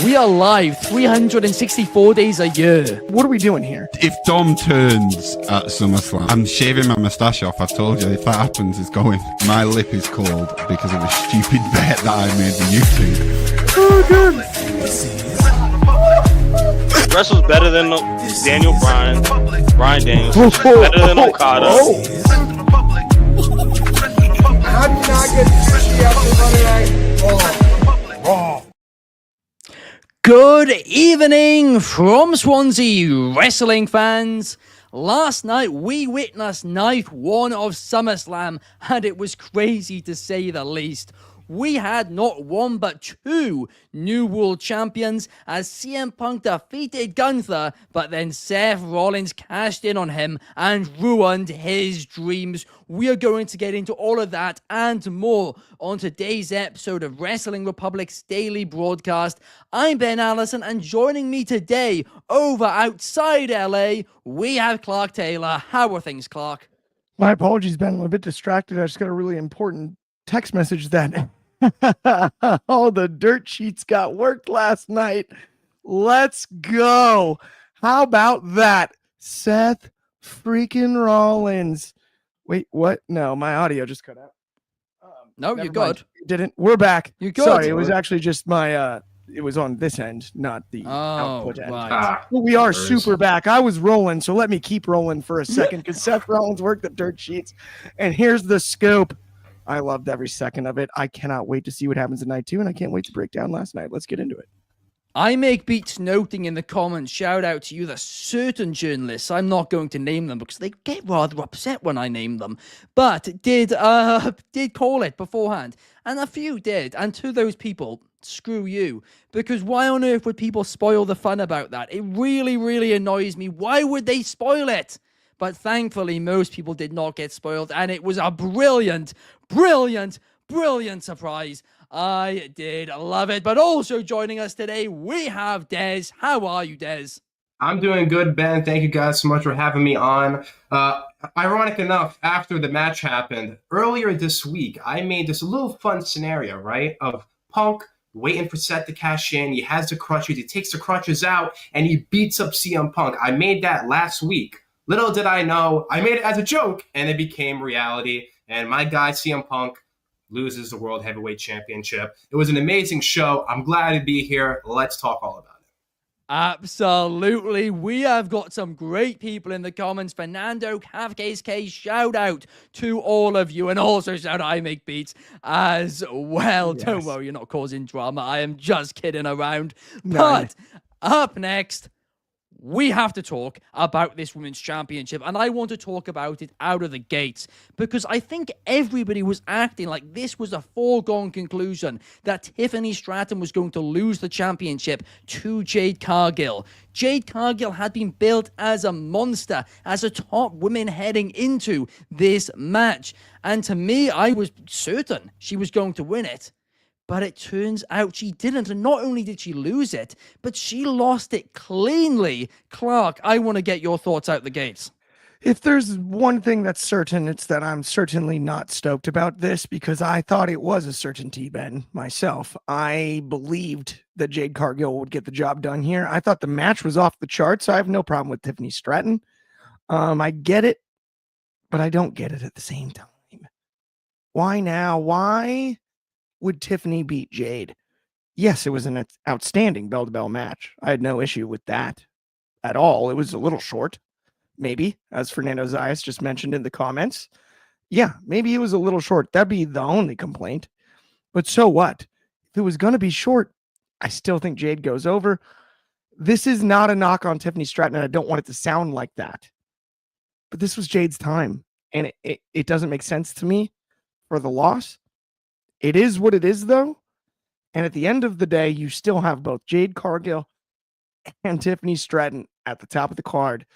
We are live 364 days a year. What are we doing here? If Dom turns at SummerSlam, I'm shaving my moustache off. I've told you, if that happens, it's going. My lip is cold because of a stupid bet that I made with YouTube. Oh, good. Wrestle's better than Daniel Bryan Daniels. Better than Okada. How do you not get sushi after Monday Night Raw? Good evening from Swansea, wrestling fans. Last night we witnessed night one of SummerSlam, and it was crazy to say the least. We had not one but two new world champions as CM Punk defeated Gunther, but then Seth Rollins cashed in on him and ruined his dreams. We are going to get into all of that and more on today's episode of Wrestling Republic's daily broadcast. I'm Ben Allison, and joining me today over outside LA, we have Clark Taylor. How are things, Clark? My apologies, Ben. I'm a bit distracted. I just got a really important text message that all the dirt sheets got worked last night. Let's go. How about that? Seth freaking Rollins. Wait, what? No, my audio just cut out. No, you're good. It didn't. We're back. You're good. Sorry, it was actually just my it was on this end, not the output end. Right. Well, we are super back. I was rolling, so let me keep rolling for a second because Seth Rollins worked the dirt sheets. And here's the scoop. I loved every second of it. I cannot wait to see what happens in night two, and I can't wait to break down last night. Let's get into it. I make beats noting in the comments, shout out to you, that certain journalists, I'm not going to name them because they get rather upset when I name them, but did call it beforehand. And a few did. And to those people, screw you. Because why on earth would people spoil the fun about that? It really, really annoys me. Why would they spoil it? But thankfully, most people did not get spoiled, and it was a brilliant, brilliant, brilliant surprise. I did love it. But also joining us today, we have Dez. How are you, Dez? I'm doing good, Ben. Thank you guys so much for having me on. Ironic enough, after the match happened, earlier this week, I made this little fun scenario, right, of Punk waiting for Seth to cash in. He has the crutches. He takes the crutches out, and he beats up CM Punk. I made that last week. Little did I know, I made it as a joke, and it became reality. And my guy, CM Punk, loses the World Heavyweight Championship. It was an amazing show. I'm glad to be here. Let's talk all about it. Absolutely. We have got some great people in the comments. Fernando Cavcase K, shout out to all of you. And also shout out I Make Beats as well. Yes. Don't worry, you're not causing drama. I am just kidding around. No. But up next, we have to talk about this women's championship, and I want to talk about it out of the gates because I think everybody was acting like this was a foregone conclusion that Tiffany Stratton was going to lose the championship to Jade Cargill. Jade Cargill had been built as a monster, as a top woman heading into this match, and to me, I was certain she was going to win it. But it turns out she didn't. And not only did she lose it, but she lost it cleanly. Clark, I want to get your thoughts out the gates. If there's one thing that's certain, it's that I'm certainly not stoked about this because I thought it was a certainty, Ben, myself. I believed that Jade Cargill would get the job done here. I thought the match was off the charts. So I have no problem with Tiffany Stratton. I get it, but I don't get it at the same time. Why now? Why would Tiffany beat Jade? Yes, it was an outstanding bell-to-bell match. I had no issue with that at all. It was a little short, maybe, as Fernando Zayas just mentioned in the comments. Yeah, maybe it was a little short. That'd be the only complaint. But so what? If it was going to be short, I still think Jade goes over. This is not a knock on Tiffany Stratton, and I don't want it to sound like that. But this was Jade's time, and it doesn't make sense to me for the loss. It is what it is, though. And at the end of the day, you still have both Jade Cargill and Tiffany Stratton at the top of the card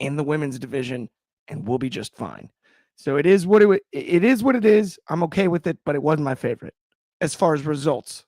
in the women's division, and we'll be just fine. So it is what it is. I'm okay with it, but it wasn't my favorite as far as results.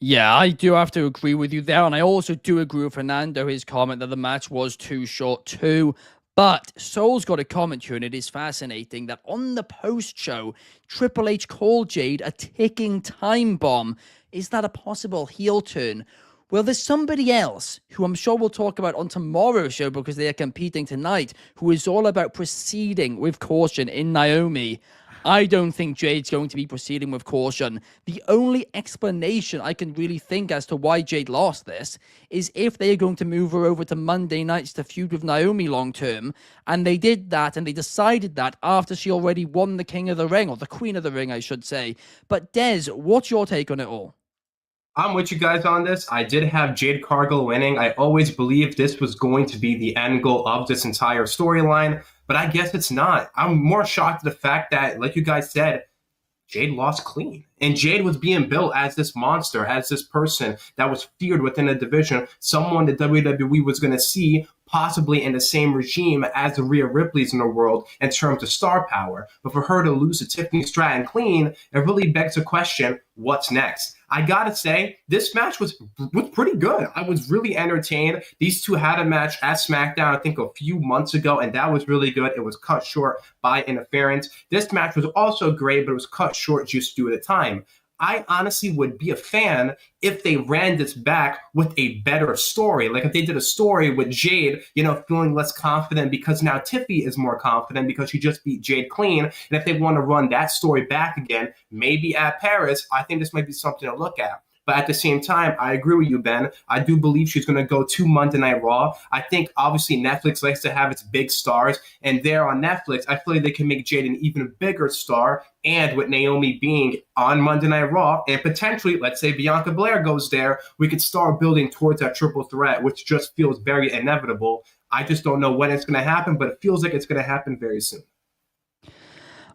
Yeah, I do have to agree with you there. And I also do agree with Fernando, his comment that the match was too short too. But Soul's got a comment here, and it is fascinating that on the post-show, Triple H called Jade a ticking time bomb. Is that a possible heel turn? Well, there's somebody else who I'm sure we'll talk about on tomorrow's show because they are competing tonight, who is all about proceeding with caution in Naomi. I don't think Jade's going to be proceeding with caution. The only explanation I can really think as to why Jade lost this is if they are going to move her over to Monday nights to feud with Naomi long term. And they did that, and they decided that after she already won the King of the Ring, or the Queen of the Ring, I should say. But Des, what's your take on it all? I'm with you guys on this. I did have Jade Cargill winning. I always believed this was going to be the end goal of this entire storyline, but I guess it's not. I'm more shocked at the fact that, like you guys said, Jade lost clean. And Jade was being built as this monster, as this person that was feared within the division, someone that WWE was going to see possibly in the same regime as the Rhea Ripley's in the world in terms of star power. But for her to lose to Tiffany Stratton clean, it really begs the question, what's next? I gotta say, this match was pretty good. I was really entertained. These two had a match at SmackDown, I think a few months ago, and that was really good. It was cut short by interference. This match was also great, but it was cut short just due to time. I honestly would be a fan if they ran this back with a better story. Like if they did a story with Jade, feeling less confident because now Tiffy is more confident because she just beat Jade clean. And if they want to run that story back again, maybe at Paris, I think this might be something to look at. But at the same time, I agree with you, Ben. I do believe she's going to go to Monday Night Raw. I think, obviously, Netflix likes to have its big stars. And there on Netflix, I feel like they can make Jade an even bigger star. And with Naomi being on Monday Night Raw, and potentially, let's say Bianca Belair goes there, we could start building towards that triple threat, which just feels very inevitable. I just don't know when it's going to happen, but it feels like it's going to happen very soon.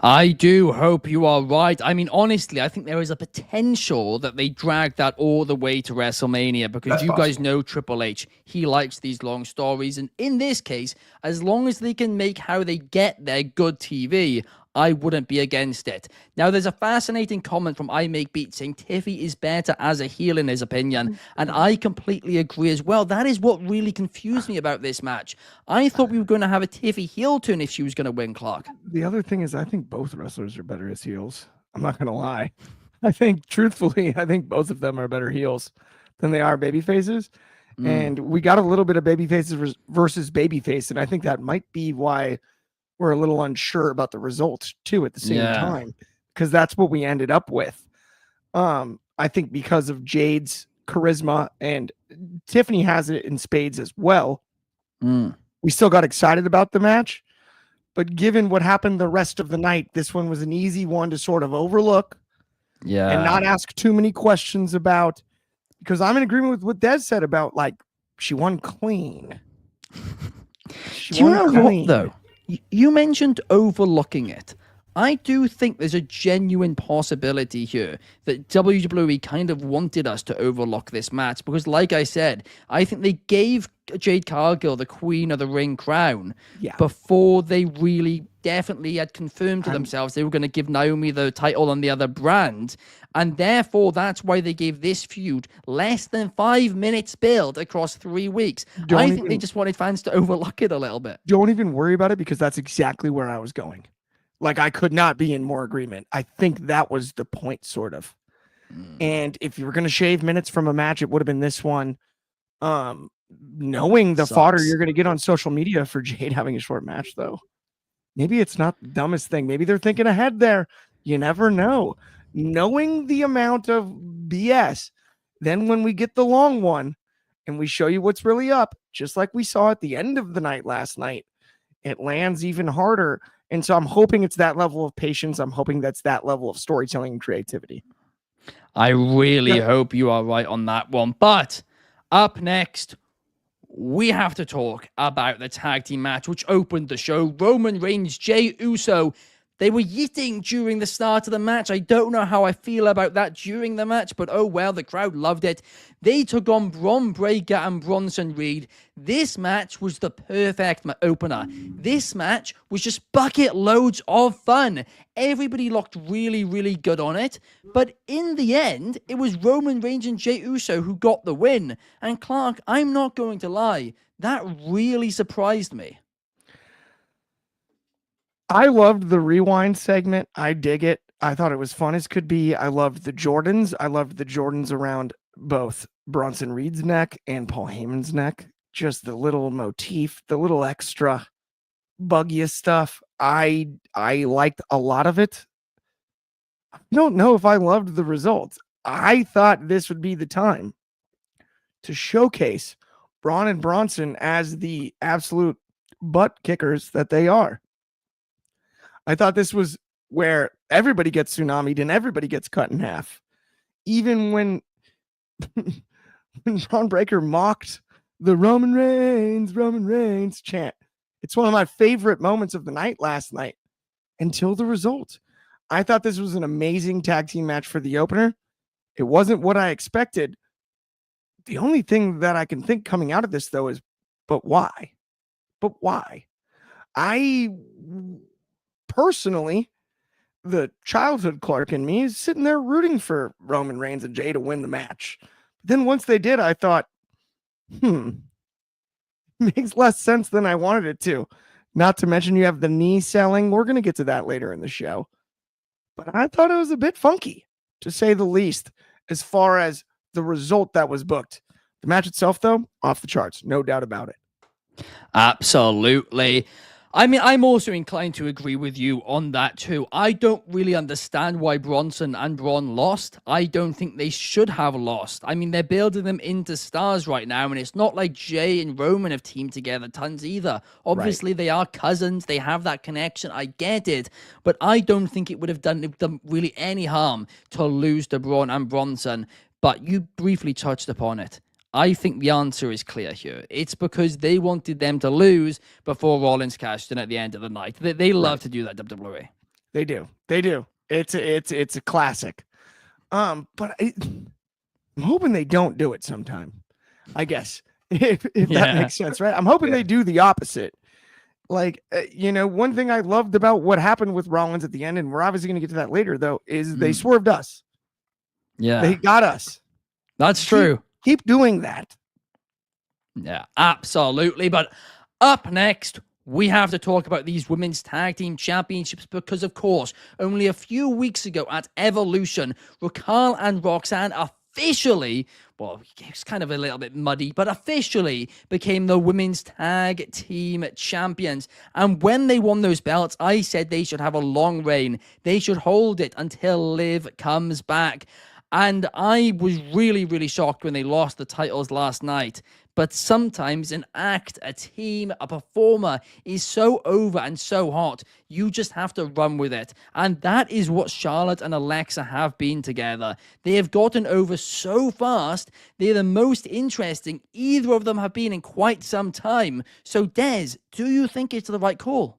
I do hope you are right. I mean, honestly, I think there is a potential that they drag that all the way to WrestleMania because That's you possible. guys know Triple H. He likes these long stories. And in this case, as long as they can make how they get their good TV, I wouldn't be against it. Now, there's a fascinating comment from I Make Beats saying Tiffy is better as a heel in his opinion, and I completely agree as well. That is what really confused me about this match. I thought we were going to have a Tiffy heel turn if she was going to win, Clark. The other thing is I think both wrestlers are better as heels. I'm not going to lie. I think, truthfully, both of them are better heels than they are baby faces. And we got a little bit of baby faces versus baby face, and I think that might be why we're a little unsure about the results too at the same time, because that's what we ended up with. I think because of Jade's charisma, and Tiffany has it in spades as well. We still got excited about the match, but given what happened the rest of the night, this one was an easy one to sort of overlook and not ask too many questions about, because I'm in agreement with what Des said about, like, she won clean. Do you know what, though? You mentioned overlooking it. I do think there's a genuine possibility here that WWE kind of wanted us to overlook this match because, like I said, I think they gave Jade Cargill the Queen of the Ring crown before they really definitely had confirmed to themselves they were going to give Naomi the title on the other brand. And therefore, that's why they gave this feud less than 5 minutes build across 3 weeks. I think they just wanted fans to overlook it a little bit. Don't even worry about it because that's exactly where I was going. Like, I could not be in more agreement. I think that was the point, sort of. And if you were going to shave minutes from a match, it would have been this one. Knowing the fodder you're going to get on social media for Jade having a short match, though. Maybe it's not the dumbest thing. Maybe they're thinking ahead there. You never know. Knowing the amount of BS, then when we get the long one and we show you what's really up, just like we saw at the end of the night last night, it lands even harder. And so I'm hoping it's that level of patience. I'm hoping that's that level of storytelling and creativity. I really hope you are right on that one. But up next, we have to talk about the tag team match, which opened the show. Roman Reigns, Jey Uso. They were yitting during the start of the match. I don't know how I feel about that during the match, but oh well, the crowd loved it. They took on Bron Breakker and Bronson Reed. This match was the perfect opener. This match was just bucket loads of fun. Everybody looked really, really good on it. But in the end, it was Roman Reigns and Jey Uso who got the win. And Clark, I'm not going to lie, that really surprised me. I loved the rewind segment. I dig it. I thought it was fun as could be. I loved the Jordans. I loved the Jordans around both Bronson Reed's neck and Paul Heyman's neck. Just the little motif, the little extra buggiest stuff. I liked a lot of it. I don't know if I loved the results. I thought this would be the time to showcase Braun and Bronson as the absolute butt kickers that they are. I thought this was where everybody gets tsunamied and everybody gets cut in half. Even when Braun Breaker mocked the Roman Reigns chant. It's one of my favorite moments of the night last night until the result. I thought this was an amazing tag team match for the opener. It wasn't what I expected. The only thing that I can think coming out of this, though, is, but why? But why? I personally, the childhood Clark in me is sitting there rooting for Roman Reigns and Jay to win the match. Then once they did, I thought, makes less sense than I wanted it to. Not to mention you have the knee selling. We're going to get to that later in the show. But I thought it was a bit funky, to say the least, as far as the result that was booked. The match itself, though, off the charts. No doubt about it. Absolutely. I mean, I'm also inclined to agree with you on that too. I don't really understand why Bronson and Braun lost. I don't think they should have lost. I mean, they're building them into stars right now, and it's not like Jay and Roman have teamed together tons either. Obviously, They are cousins. They have that connection. I get it. But I don't think it would have done them really any harm to lose to Braun and Bronson. But you briefly touched upon it. I think the answer is clear here. It's because they wanted them to lose before Rollins cashed in at the end of the night. They love to do that, WWE. They do. They do. It's a classic. But I'm hoping they don't do it sometime. I guess if that makes sense, right? I'm hoping they do the opposite. Like, one thing I loved about what happened with Rollins at the end, and we're obviously going to get to that later, though, is they swerved us. Yeah, they got us. That's true. Keep doing that. Yeah, absolutely. But up next, we have to talk about these women's tag team championships because, of course, only a few weeks ago at Evolution, Raquel and Roxanne officially, well, it's kind of a little bit muddy, but officially became the women's tag team champions. And when they won those belts, I said they should have a long reign. They should hold it until Liv comes back. And I was really, really shocked when they lost the titles last night. But sometimes an act, a team, a performer is so over and so hot, you just have to run with it. And that is what Charlotte and Alexa have been together. They have gotten over so fast. They're the most interesting either of them have been in quite some time. So, Des, do you think it's the right call?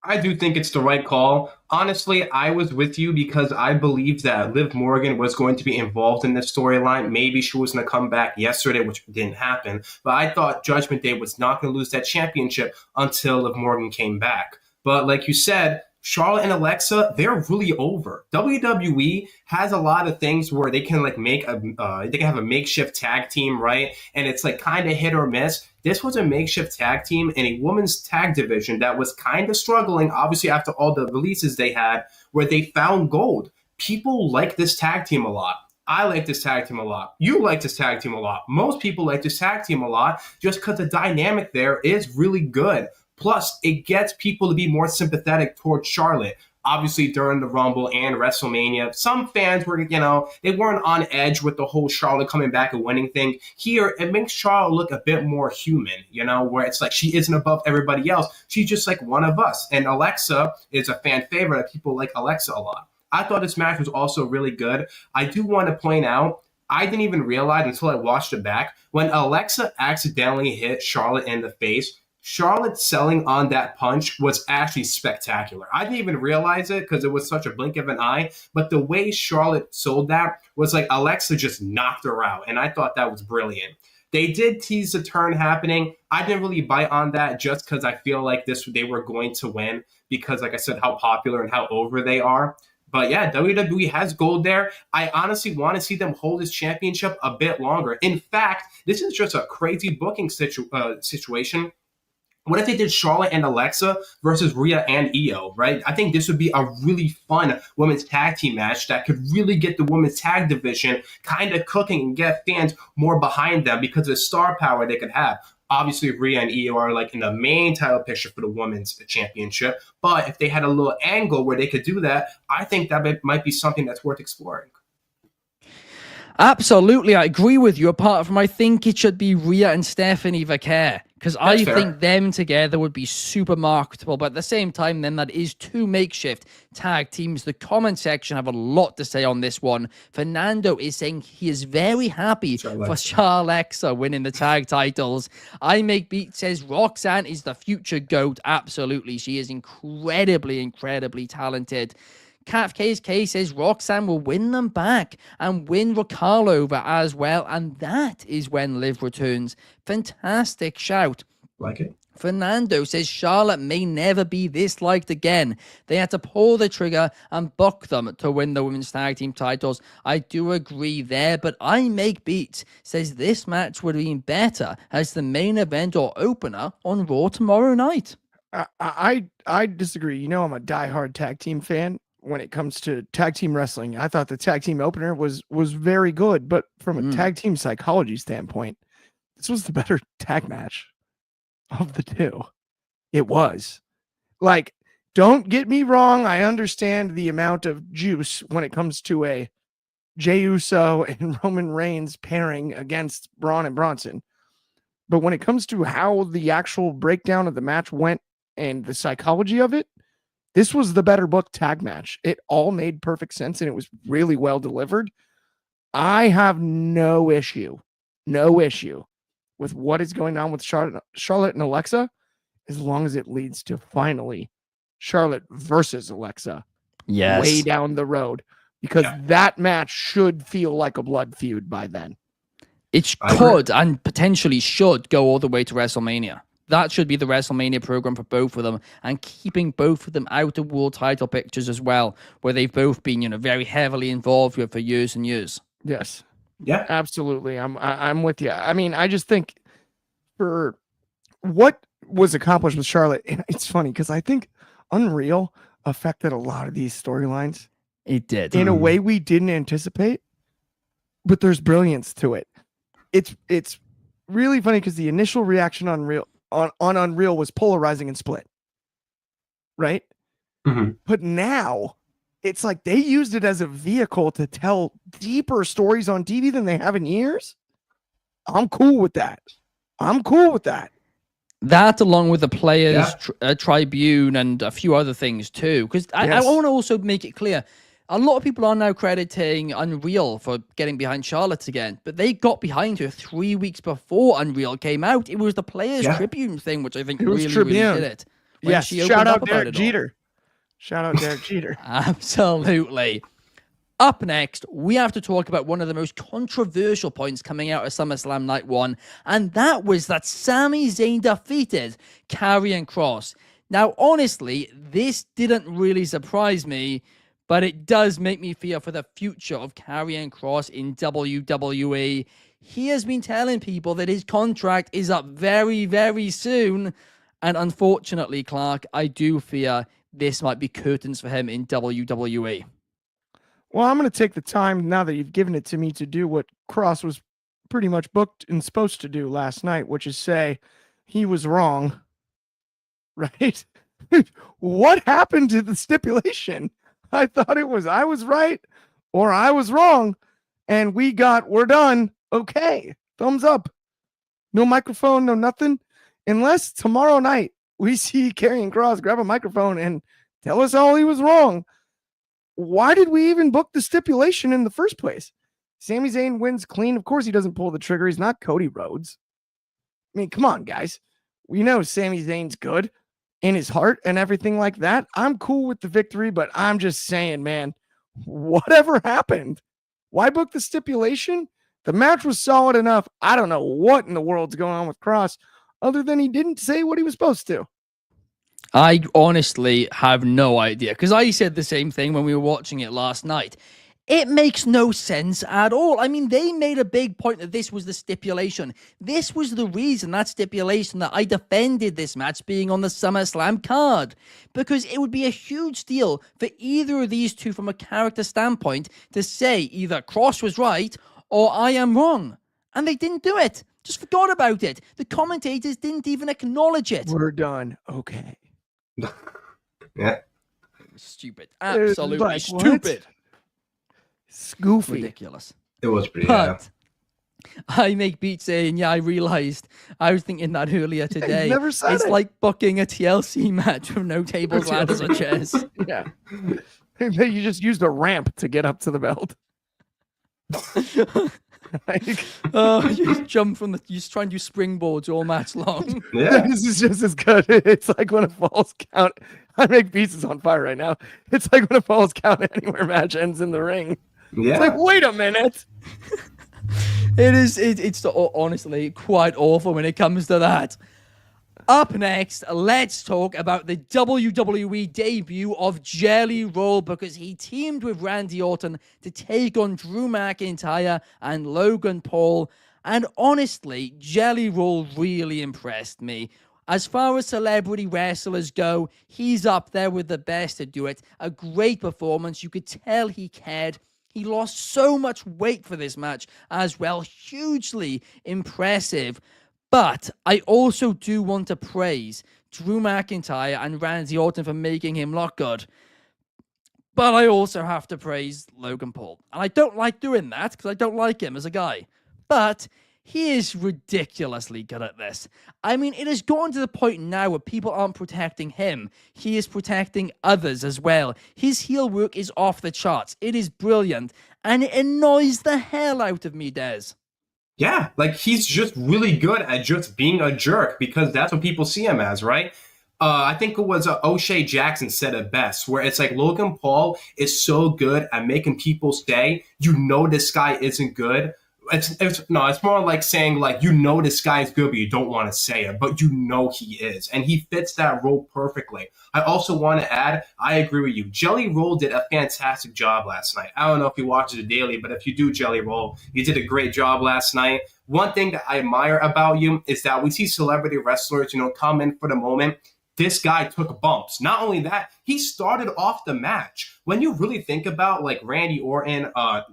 I do think it's the right call. Honestly, I was with you because I believed that Liv Morgan was going to be involved in this storyline. Maybe she was going to come back yesterday, which didn't happen. But I thought Judgment Day was not going to lose that championship until Liv Morgan came back. But like you said, Charlotte and Alexa, they're really over. WWE has a lot of things where they can they can have a makeshift tag team, right? And it's like kind of hit or miss. This was a makeshift tag team in a women's tag division that was kind of struggling, obviously after all the releases they had, where they found gold. People like this tag team a lot. I like this tag team a lot. You like this tag team a lot. Most people like this tag team a lot just because the dynamic there is really good. Plus, it gets people to be more sympathetic towards Charlotte. Obviously, during the Rumble and WrestleMania, some fans were, they weren't on edge with the whole Charlotte coming back and winning thing. Here, it makes Charlotte look a bit more human, where it's like she isn't above everybody else. She's just like one of us. And Alexa is a fan favorite. People like Alexa a lot. I thought this match was also really good. I do want to point out, I didn't even realize until I watched it back, when Alexa accidentally hit Charlotte in the face, Charlotte selling on that punch was actually spectacular. I didn't even realize it because it was such a blink of an eye, but the way Charlotte sold that was like Alexa just knocked her out, and I thought that was brilliant. They did tease the turn happening. I didn't really bite on that just because I feel like they were going to win because, like I said, how popular and how over they are. But yeah, WWE has gold there. I honestly want to see them hold this championship a bit longer. In fact, this is just a crazy booking situation What if they did Charlotte and Alexa versus Rhea and Io, right? I think this would be a really fun women's tag team match that could really get the women's tag division kind of cooking and get fans more behind them because of the star power they could have. Obviously, Rhea and Io are like in the main title picture for the women's championship. But if they had a little angle where they could do that, I think that might be something that's worth exploring. Absolutely, I agree with you. Apart from, I think it should be Rhea and Stephanie Vaquer, because I think them together would be super marketable. But at the same time, then that is two makeshift tag teams. The comment section have a lot to say on this one. Fernando is saying he is very happy for Charlexa winning the tag titles. I Make Beat says Roxanne is the future GOAT. Absolutely, she is incredibly talented. KSK says Roxanne will win them back and win Raquel over as well. And that is when Liv returns. Fantastic shout. Like it. Fernando says Charlotte may never be this liked again. They had to pull the trigger and book them to win the women's tag team titles. I do agree there, but I Make Beats says this match would have been better as the main event or opener on Raw tomorrow night. I disagree. You know, I'm a diehard tag team fan. When it comes to tag team wrestling, I thought the tag team opener was very good, but from a tag team psychology standpoint, this was the better tag match of the two. It was. Like, don't get me wrong, I understand the amount of juice when it comes to a Jey Uso and Roman Reigns pairing against Braun and Bronson. But when it comes to how the actual breakdown of the match went and the psychology of it, this was the better booked tag match. It all made perfect sense, and it was really well delivered. I have no issue with what is going on with Charlotte and Alexa, as long as it leads to finally Charlotte versus Alexa way down the road, because that match should feel like a blood feud by then. It could and potentially should go all the way to WrestleMania. That should be the WrestleMania program for both of them, and keeping both of them out of world title pictures as well, where they've both been, very heavily involved with for years and years. Yes. Yeah, absolutely. I'm with you. I mean, I just think for what was accomplished with Charlotte, and it's funny because I think Unreal affected a lot of these storylines. It did. In a way we didn't anticipate, but there's brilliance to it. It's really funny because the initial reaction on Unreal was polarizing and split, right? But now it's like they used it as a vehicle to tell deeper stories on TV than they have in years. I'm cool with that. That, along with the Players Tribune and a few other things too, because I want to also make it clear, a lot of people are now crediting Unreal for getting behind Charlotte again, but they got behind her 3 weeks before Unreal came out. It was the Players Tribune thing, which I think really did it. Yes, shout out Derek Jeter. Absolutely. Up next, we have to talk about one of the most controversial points coming out of SummerSlam Night 1, and that was that Sami Zayn defeated Karrion Kross. Now, honestly, this didn't really surprise me, but it does make me fear for the future of Karrion Kross in WWE. He has been telling people that his contract is up very, very soon, and unfortunately, Clark, I do fear this might be curtains for him in WWE. Well, I'm going to take the time, now that you've given it to me, to do what Kross was pretty much booked and supposed to do last night, which is say he was wrong, right? What happened to the stipulation? I thought it was I was right or I was wrong, and we're done. Okay, thumbs up. No microphone, no nothing. Unless tomorrow night we see Karrion Kross grab a microphone and tell us all he was wrong. Why did we even book the stipulation in the first place? Sami Zayn wins clean. Of course he doesn't pull the trigger. He's not Cody Rhodes. I mean, come on, guys. We know Sami Zayn's good in his heart and everything like that. I'm cool with the victory, but I'm just saying, man, whatever happened? Why book the stipulation? The match was solid enough. I don't know what in the world's going on with Kross, other than he didn't say what he was supposed to. I honestly have no idea, because I said the same thing when we were watching it last night. It makes no sense at all. I mean, they made a big point that this was the stipulation. This was the reason, that stipulation, that I defended this match being on the SummerSlam card. Because it would be a huge deal for either of these two from a character standpoint to say either Cross was right or I am wrong. And they didn't do it. Just forgot about it. The commentators didn't even acknowledge it. We're done. Okay. Yeah. It was stupid. Absolutely like, stupid. Goofy. Ridiculous. It was pretty. Yeah. But I make beats saying, yeah, I realized. I was thinking that earlier today. never said it's it. like booking a TLC match with no tables, ladders, or chairs. Yeah. You just used a ramp to get up to the belt. Like, Oh, you just jump from the. You just try and do springboards all match long. Yeah. this is just as good. It's like when a Falls Count. I make pieces on fire right now. It's like when a Falls Count Anywhere match ends in the ring. Yeah. It's like, wait a minute. It's honestly quite awful when it comes to that. Up next, let's talk about the WWE debut of Jelly Roll, because he teamed with Randy Orton to take on Drew McIntyre and Logan Paul. And honestly, Jelly Roll really impressed me. As far as celebrity wrestlers go, he's up there with the best to do it. A great performance. You could tell he cared. He lost so much weight for this match as well. Hugely impressive. But I also do want to praise Drew McIntyre and Randy Orton for making him look good. But I also have to praise Logan Paul. And I don't like doing that because I don't like him as a guy. But he is ridiculously good at this. I mean, it has gotten to the point now where people aren't protecting him. He is protecting others as well. His heel work is off the charts. It is brilliant. And it annoys the hell out of me, Des. Yeah, like he's just really good at just being a jerk because that's what people see him as, right? I think it was O'Shea Jackson said it best, where it's like Logan Paul is so good at making people say, you know, this guy isn't good. It's more like saying, like, you know this guy's good, but you don't want to say it, but you know he is. And he fits that role perfectly. I also want to add, I agree with you. Jelly Roll did a fantastic job last night. I don't know if you watch it daily, but if you do, Jelly Roll, you did a great job last night. One thing that I admire about you is that we see celebrity wrestlers, come in for the moment. This guy took bumps. Not only that, he started off the match. When you really think about like Randy Orton,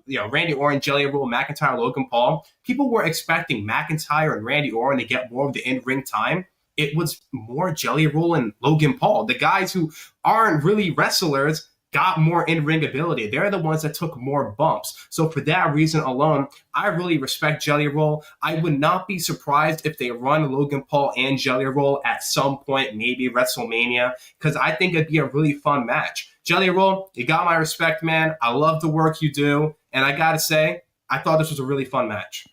Jelly Roll, McIntyre, Logan Paul, people were expecting McIntyre and Randy Orton to get more of the in-ring time. It was more Jelly Roll and Logan Paul. The guys who aren't really wrestlers got more in-ring ability. They're the ones that took more bumps. So for that reason alone, I really respect Jelly Roll. I would not be surprised if they run Logan Paul and Jelly Roll at some point, maybe WrestleMania, because I think it'd be a really fun match. Jelly Roll, you got my respect, man. I love the work you do. And I got to say, I thought this was a really fun match.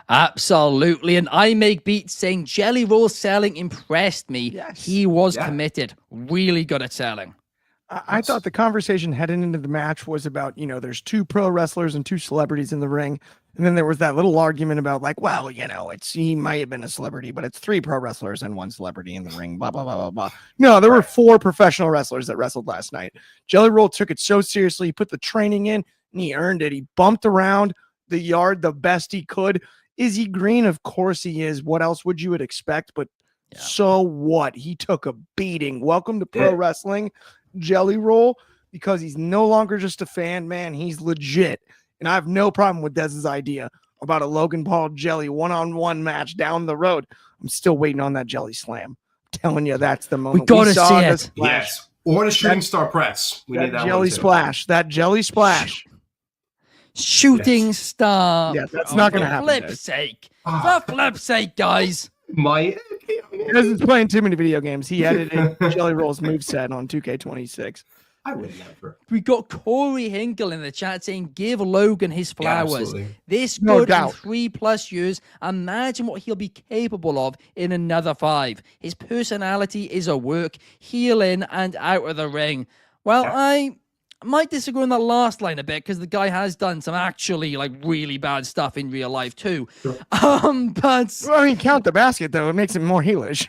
Absolutely. And I make beats saying Jelly Roll selling impressed me. Yes. He was committed. Really good at selling. I thought the conversation heading into the match was about, there's two pro wrestlers and two celebrities in the ring. And then there was that little argument about like, well, he might have been a celebrity, but it's three pro wrestlers and one celebrity in the ring, blah, blah, blah, blah, blah. No, there were four professional wrestlers that wrestled last night. Jelly Roll took it so seriously. He put the training in and he earned it. He bumped around the yard the best he could. Is he green? Of course he is. What else would you would expect? But so what? He took a beating. Welcome to pro wrestling, Jelly Roll, because he's no longer just a fan, man. He's legit. And I have no problem with Dez's idea about a Logan Paul Jelly one-on-one match down the road. I'm still waiting on that Jelly Slam. I'm telling you, that's the moment. We gotta see it. Yes. Or the shooting star press. We need that Jelly Splash. That Jelly Splash. Shooting star. Yeah, that's not going to happen. For flip's sake. For flip's sake, guys. Because he's playing too many video games. He edited Jelly Roll's moveset on 2K26. I would never. We got Corey Hinkle in the chat saying, give Logan his flowers. This No good doubt. in 3+ years. Imagine what he'll be capable of in another 5. His personality is a work, heel in and out of the ring. Well, I might disagree on that last line a bit because the guy has done some actually like really bad stuff in real life too. Sure. But Well, I mean, count the basket though. It makes him more heelish.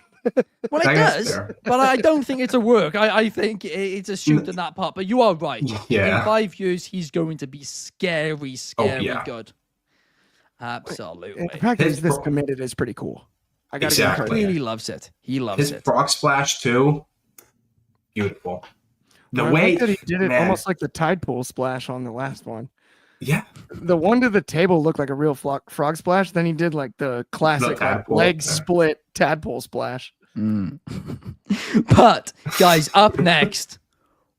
Well, it I guess does, fair. but I don't think it's a work. I think it's a shoot in that part. But you are right. Yeah. In 5 years, he's going to be scary yeah. good. Absolutely. And the fact that His he's this pro- committed is pretty cool. I gotta Exactly. give him credit. Really loves it. He loves His it. frog splash too, beautiful. The I way like that he did it man, almost like the tide pool splash on the last one. yeah, The one to the table looked like a real frog splash. Then he did like the classic tadpole, leg yeah. split tadpole splash. But, guys, up next,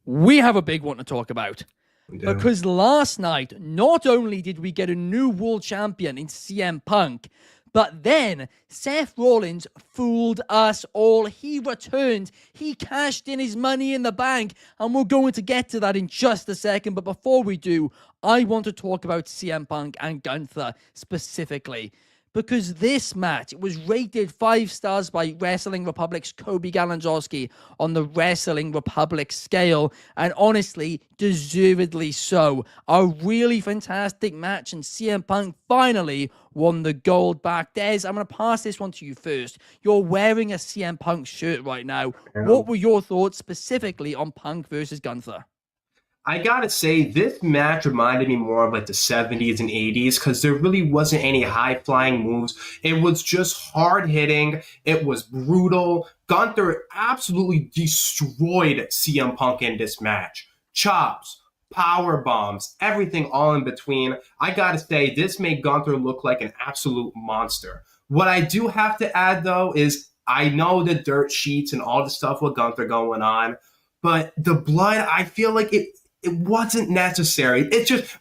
we have a big one to talk about. Yeah. Because last night, not only did we get a new world champion in CM Punk, but then Seth Rollins fooled us all. He returned. He cashed in his money in the bank. And we're going to get to that in just a second. But before we do, I want to talk about CM Punk and Gunther specifically. Because this match, it was rated 5 stars by Wrestling Republic's Kobe Galanzowski on the Wrestling Republic scale, and honestly, deservedly so. A really fantastic match, and CM Punk finally won the gold back. Des, I'm going to pass this one to you first. You're wearing a CM Punk shirt right now. What were your thoughts specifically on Punk versus Gunther? I gotta say, this match reminded me more of like the 70s and 80s because there really wasn't any high-flying moves. It was just hard-hitting. It was brutal. Gunther absolutely destroyed CM Punk in this match. Chops, power bombs, everything all in between. I gotta say, this made Gunther look like an absolute monster. What I do have to add, though, is I know the dirt sheets and all the stuff with Gunther going on, but the blood, I feel like it wasn't necessary.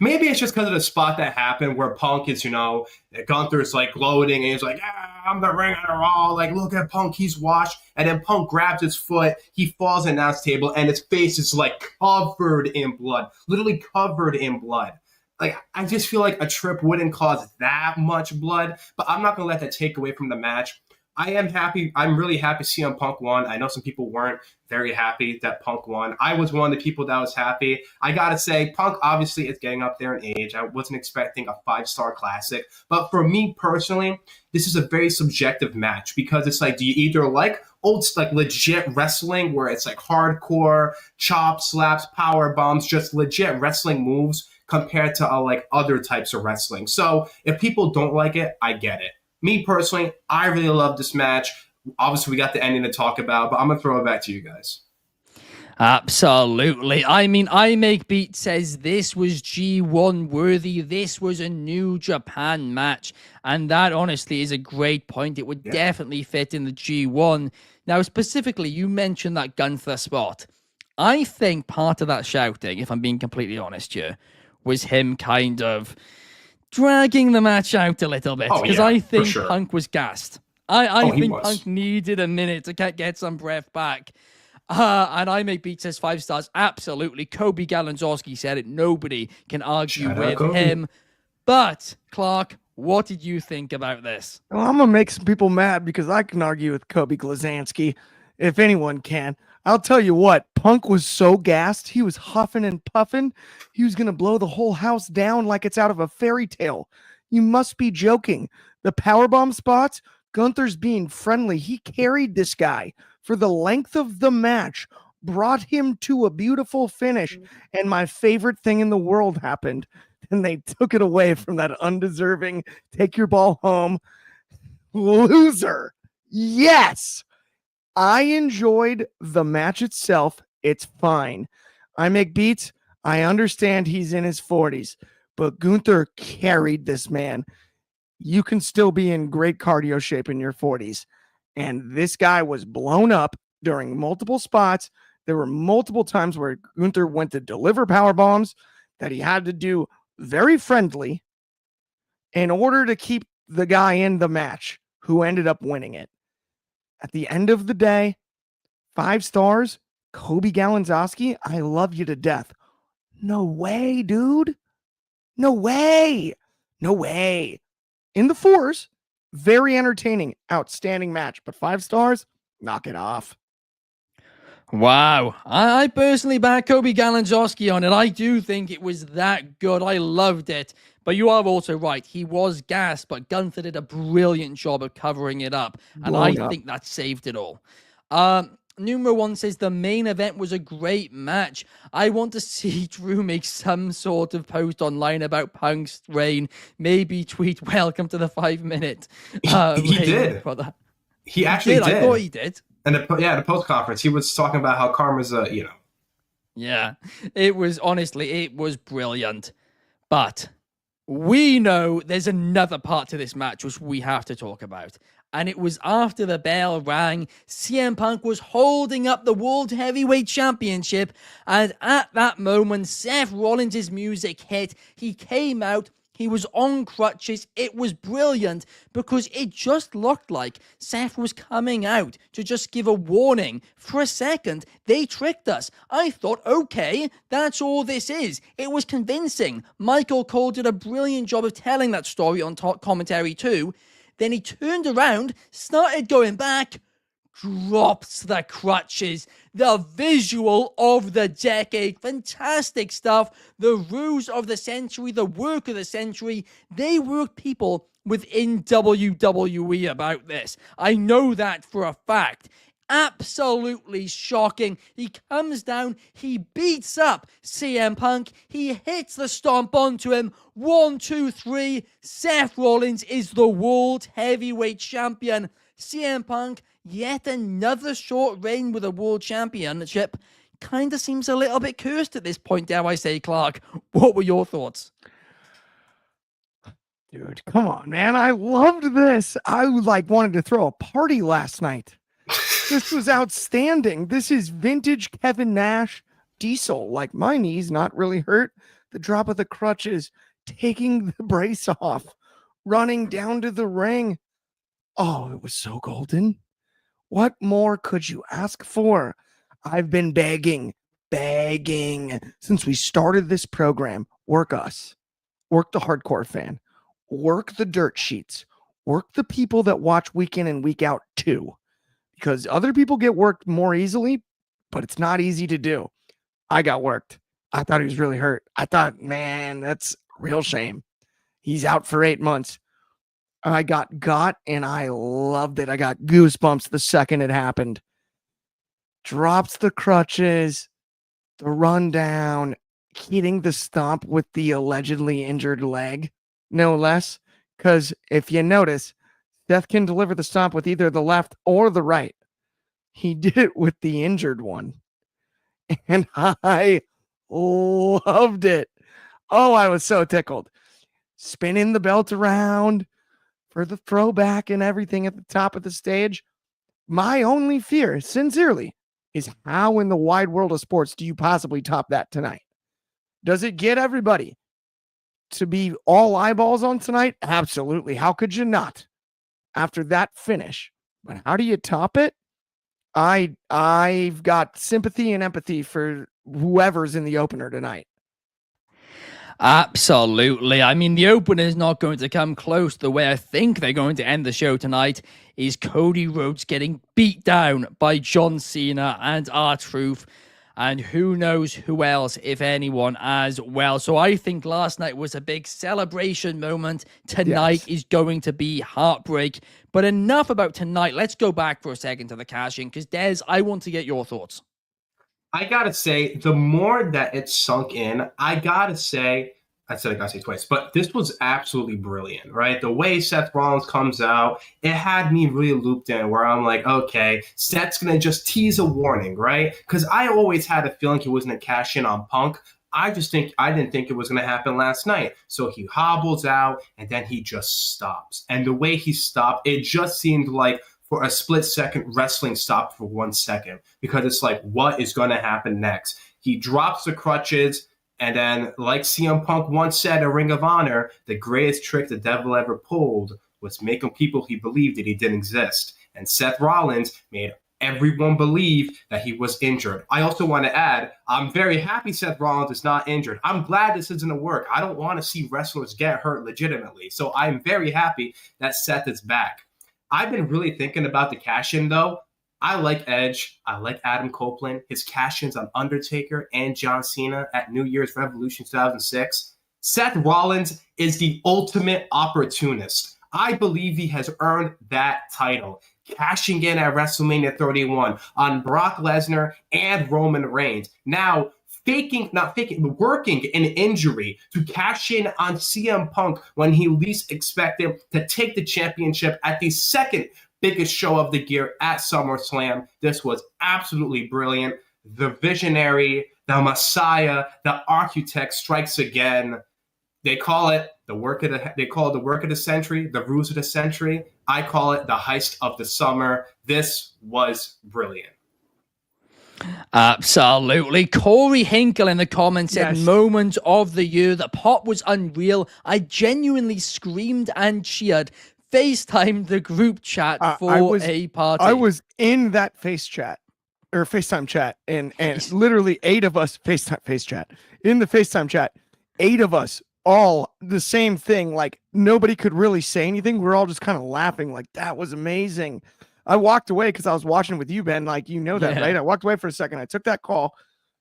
Maybe it's just because of the spot that happened where Punk is, Gunther's like gloating and he's like, I'm the ring of the Raw. Like, look at Punk, he's washed. And then Punk grabs his foot, he falls in the announce table, and his face is like covered in blood, literally covered in blood. Like, I just feel like a trip wouldn't cause that much blood, but I'm not going to let that take away from the match. I am happy. I'm really happy CM Punk won. I know some people weren't very happy that Punk won. I was one of the people that was happy. I got to say, Punk obviously is getting up there in age. I wasn't expecting a 5-star classic. But for me personally, this is a very subjective match because it's like, do you either like old, like legit wrestling where it's like hardcore, chops, slaps, power bombs, just legit wrestling moves compared to like other types of wrestling. So if people don't like it, I get it. Me personally, I really love this match. Obviously, we got the ending to talk about, but I'm going to throw it back to you guys. Absolutely. I mean, I Make Beat says this was G1 worthy. This was a New Japan match. And that honestly is a great point. It would definitely fit in the G1. Now, specifically, you mentioned that Gunther spot. I think part of that shouting, if I'm being completely honest here, was him kind of dragging the match out a little bit. Because I think Punk was gassed. I think Punk needed a minute to get some breath back. And I Make Beat says 5 stars. Absolutely. Kobe Galanzowski said it. Nobody can argue with him. But, Clark, what did you think about this? Well, I'm going to make some people mad because I can argue with Kobe Glazansky, if anyone can. I'll tell you what, Punk was so gassed. He was huffing and puffing. He was going to blow the whole house down like it's out of a fairy tale. You must be joking. The powerbomb spots, Gunther's being friendly. He carried this guy for the length of the match, brought him to a beautiful finish. And my favorite thing in the world happened. And they took it away from that undeserving, take your ball home loser. Yes. I enjoyed the match itself. It's fine. I Make Beats. I understand he's in his 40s, but Gunther carried this man. You can still be in great cardio shape in your 40s. And this guy was blown up during multiple spots. There were multiple times where Gunther went to deliver power bombs that he had to do very friendly in order to keep the guy in the match who ended up winning it. At the end of the day, 5 stars, Kobe Galanzowski, I love you to death. No way, dude. No way. No way. In the 4s, very entertaining, outstanding match, but 5 stars, knock it off. Wow. I personally back Kobe Galanzowski on it. I do think it was that good. I loved it. But you are also right. He was gassed, but Gunther did a brilliant job of covering it up. And I think that saved it all. Numero 1 says the main event was a great match. I want to see Drew make some sort of post online about Punk's reign. Maybe tweet "Welcome to the 5-minute." He did. He actually did. I thought he did. And the post conference, he was talking about how Karma's Yeah, it was brilliant. But we know there's another part to this match which we have to talk about. And it was after the bell rang, CM Punk was holding up the World Heavyweight Championship. And at that moment, Seth Rollins' music hit. He came out. He was on crutches. It was brilliant because it just looked like Seth was coming out to just give a warning. For a second, they tricked us. I thought, okay, that's all this is. It was convincing. Michael Cole did a brilliant job of telling that story on top commentary too. Then he turned around, started going back, drops the crutches. The visual of the decade. Fantastic stuff. The ruse of the century, the work of the century. They worked people within WWE about this. I know that for a fact. Absolutely shocking. He comes down, he beats up CM Punk, he hits the stomp onto him. 1, 2, 3. Seth Rollins is the World Heavyweight Champion. CM Punk, yet another short reign with a World Championship. Kinda seems a little bit cursed at this point, dare I say, Clark. What were your thoughts? Dude, come on, man. I loved this. I wanted to throw a party last night. This was outstanding. This is vintage Kevin Nash Diesel. Like, my knee's not really hurt. The drop of the crutches, taking the brace off, running down to the ring. Oh, it was so golden. What more could you ask for? I've been begging since we started this program. Work us. Work the hardcore fan. Work the dirt sheets. Work the people that watch week in and week out too. Because other people get worked more easily, but it's not easy to do. I got worked. I thought he was really hurt. I thought, man, that's a real shame. He's out for 8 months. I got and I loved it. I got goosebumps the second it happened. Drops the crutches, the rundown, hitting the stomp with the allegedly injured leg, no less. Because if you notice, Seth can deliver the stomp with either the left or the right. He did it with the injured one. And I loved it. Oh, I was so tickled. Spinning the belt around for the throwback and everything at the top of the stage. My only fear, sincerely, is how in the wide world of sports do you possibly top that tonight? Does it get everybody to be all eyeballs on tonight? Absolutely. How could you not? After that finish. But how do you top it? I've got sympathy and empathy for whoever's in the opener tonight. Absolutely. I mean, the opener is not going to come close. The way I think they're going to end the show tonight is Cody Rhodes getting beat down by John Cena and R-Truth. And who knows who else, if anyone, as well. So I think last night was a big celebration moment. Tonight is going to be heartbreak. But enough about tonight. Let's go back for a second to the cash-in, because Des, I want to get your thoughts. I gotta say, the more that it sunk in, I gotta say twice, but this was absolutely brilliant, right? The way Seth Rollins comes out, it had me really looped in where I'm like, okay, Seth's gonna just tease a warning, right? Because I always had a feeling he was gonna cash in on Punk. I didn't think it was gonna happen last night. So he hobbles out and then he just stops. And the way he stopped, it just seemed like for a split second, wrestling stopped for 1 second, because it's like, what is going to happen next? He drops the crutches, and then, like CM Punk once said in Ring of Honor, the greatest trick the devil ever pulled was making people he believed that he didn't exist. And Seth Rollins made everyone believe that he was injured. I also want to add, I'm very happy Seth Rollins is not injured. I'm glad this isn't a work. I don't want to see wrestlers get hurt legitimately. So I'm very happy that Seth is back. I've been really thinking about the cash-in, though. I like Edge. I like Adam Copeland. His cash-ins on Undertaker and John Cena at New Year's Revolution 2006. Seth Rollins is the ultimate opportunist. I believe he has earned that title, cashing in at WrestleMania 31 on Brock Lesnar and Roman Reigns. Now, working an injury to cash in on CM Punk when he least expected to take the championship at the second biggest show of the year at SummerSlam. This was absolutely brilliant. The visionary, the messiah, the architect strikes again. They call it the work of the century, the ruse of the century. I call it the heist of the summer. This was brilliant. Absolutely. Corey Hinkle in the comments said, Yes. moment of the year. The pop was unreal. I genuinely screamed and cheered. FaceTime the group chat for a party. I was in that FaceTime chat, and literally 8 of us face chat in the FaceTime chat. 8 of us, all the same thing. Like nobody could really say anything. We're all just kind of laughing. Like that was amazing. I walked away because I was watching with you, Ben. Like, you know that, right? I walked away for a second. I took that call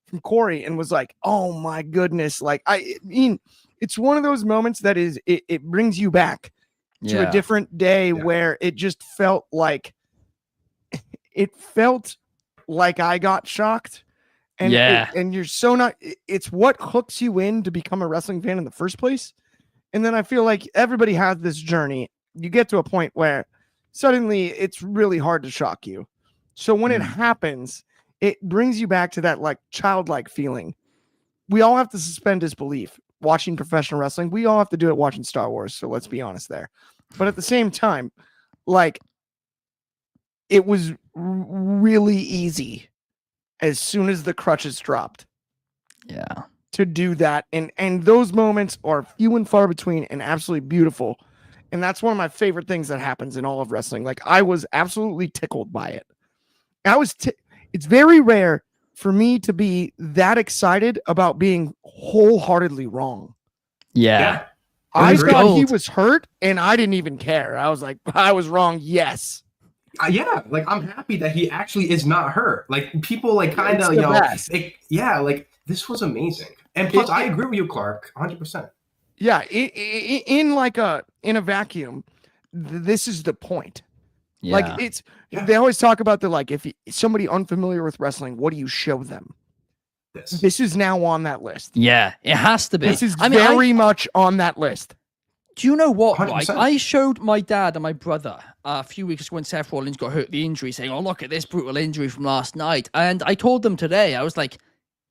from Corey and was like, oh my goodness. Like, I mean, it's one of those moments that it brings you back to a different day where it just felt like I got shocked. And and you're so not, it's what hooks you in to become a wrestling fan in the first place. And then I feel like everybody has this journey. You get to a point where suddenly it's really hard to shock you. So when it happens, it brings you back to that like childlike feeling. We all have to suspend disbelief watching professional wrestling. We all have to do it watching Star Wars. So let's be honest there. But at the same time, like it was really easy as soon as the crutches dropped. Yeah. To do that. And those moments are few and far between and absolutely beautiful. And that's one of my favorite things that happens in all of wrestling. Like I was absolutely tickled by it. It's very rare for me to be that excited about being wholeheartedly wrong. Yeah. I thought he was hurt and I didn't even care. I was like, I was wrong. Yes. Yeah, like I'm happy that he actually is not hurt. Like people like kind of, like this was amazing. And plus I agree with you, Clark, 100%. Yeah, in a vacuum, this is the point. Yeah. Like they always talk about if somebody unfamiliar with wrestling, what do you show them? This is now on that list. Yeah, it has to be. This is very much on that list. Do you know what? 100%. Like, I showed my dad and my brother a few weeks ago when Seth Rollins got hurt the injury, saying, "Oh, look at this brutal injury from last night." And I told them today, I was like,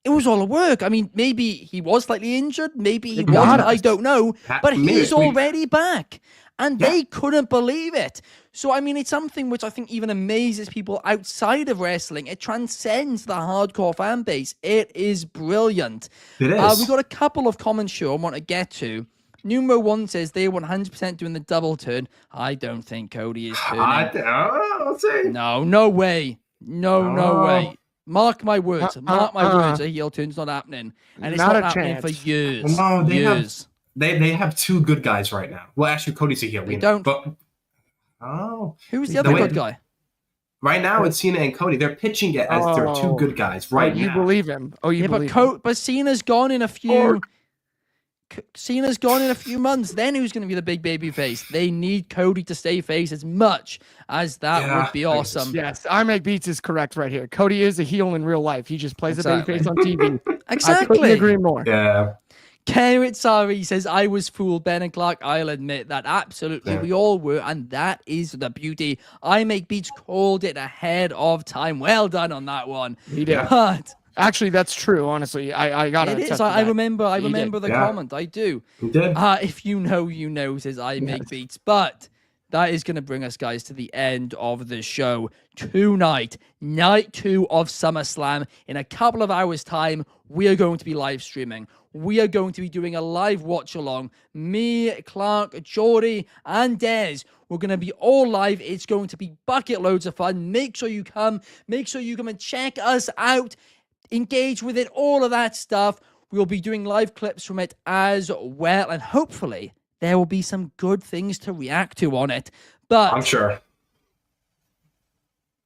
it was all a work. I mean, maybe he was slightly injured, maybe he wasn't, I don't know, but he's already back. And they couldn't believe it. So, I mean, it's something which I think even amazes people outside of wrestling. It transcends the hardcore fan base. It is brilliant. It is. We've got a couple of comments here I want to get to. Numero 1 says they're 100% doing the double turn. I don't think Cody is turning. I'll say. No way. No way. Mark my words. Mark my words. A heel turn's not happening. And it's not happening for years. No, years. They have 2 good guys right now. Well, actually, Cody's a heel. They don't. But, who's the other good guy? Right now, it's Cena and Cody. They're pitching it as their 2 good guys now. You believe him. Oh, you believe him. But Cena's gone in a few... Cena's gone in a few months. Then who's going to be the big baby face? They need Cody to stay face as much as that would be awesome. Yes, I make beats is correct right here. Cody is a heel in real life. He just plays a baby face on TV. Exactly. I couldn't agree more. Yeah. Carrot Sari says, I was fooled, Ben and Clark. I'll admit that. Absolutely. We all were. And that is the beauty. I Make Beats called it ahead of time. Well done on that one. He did. But actually, that's true. Honestly, I got it. It is. I remember the comment. I do. He did. If you know, says I Make Beats. But that is going to bring us, guys, to the end of the show. Tonight, night 2 of SummerSlam. In a couple of hours' time, we are going to be live streaming. We are going to be doing a live watch along. Me, Clark, Jordy, and Dez. We're going to be all live. It's going to be bucket loads of fun. Make sure you come. Make sure you come and check us out. Engage with it. All of that stuff. We'll be doing live clips from it as well. And hopefully, there will be some good things to react to on it. But I'm sure.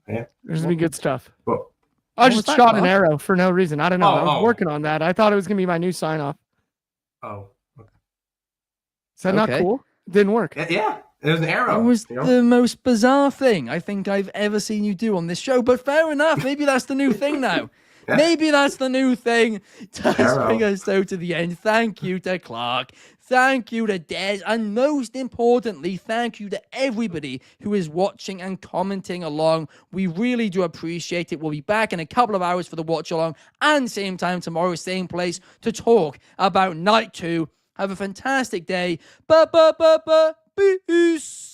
Yeah. There's going to be good stuff. Well, I just shot an arrow for no reason. I don't know. I was Oh. working on that. I thought it was going to be my new sign off. Oh. Okay. that not Okay. cool? Didn't work. Yeah, it was an arrow. It was you know? the most bizarre thing I think I've ever seen you do on this show, but fair enough. Maybe that's the new thing now. Yeah. Maybe that's the new thing. Does Arrow. bring us so to the end. Thank you to Clark. Thank you to Des. And most importantly, thank you to everybody who is watching and commenting along. We really do appreciate it. We'll be back in a couple of hours for the watch along and same time tomorrow, same place to talk about night 2. Have a fantastic day. Peace.